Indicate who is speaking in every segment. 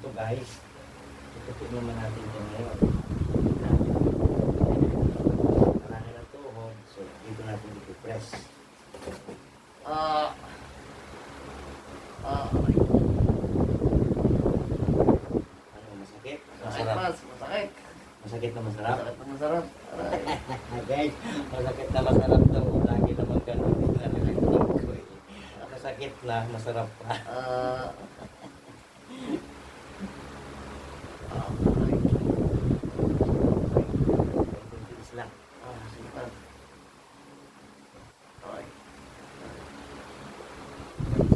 Speaker 1: Ito guys, itutok naman natin ito ngayon. Marami ng tuhod, so dito natin i-press. Ano, masakit? Masarap.
Speaker 2: Masakit.
Speaker 1: Masakit na masarap?
Speaker 2: Masakit na masarap.
Speaker 1: Guys, masakit na masarap daw. Lagi naman ganun din narinig ko eh. Masakit na, masarap pa. Kuntis lang.
Speaker 2: Sipat. Okay.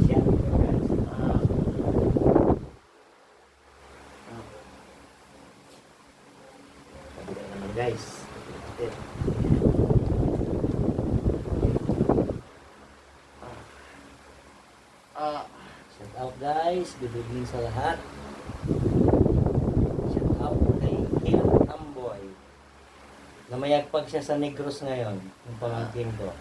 Speaker 1: Siya, guys. Kabila naman guys. Ito. Shout out guys, good evening sa lahat. Shout out kay Hill Amboy. Namayagpag siya sa Negros ngayon, yung pamangkin ko.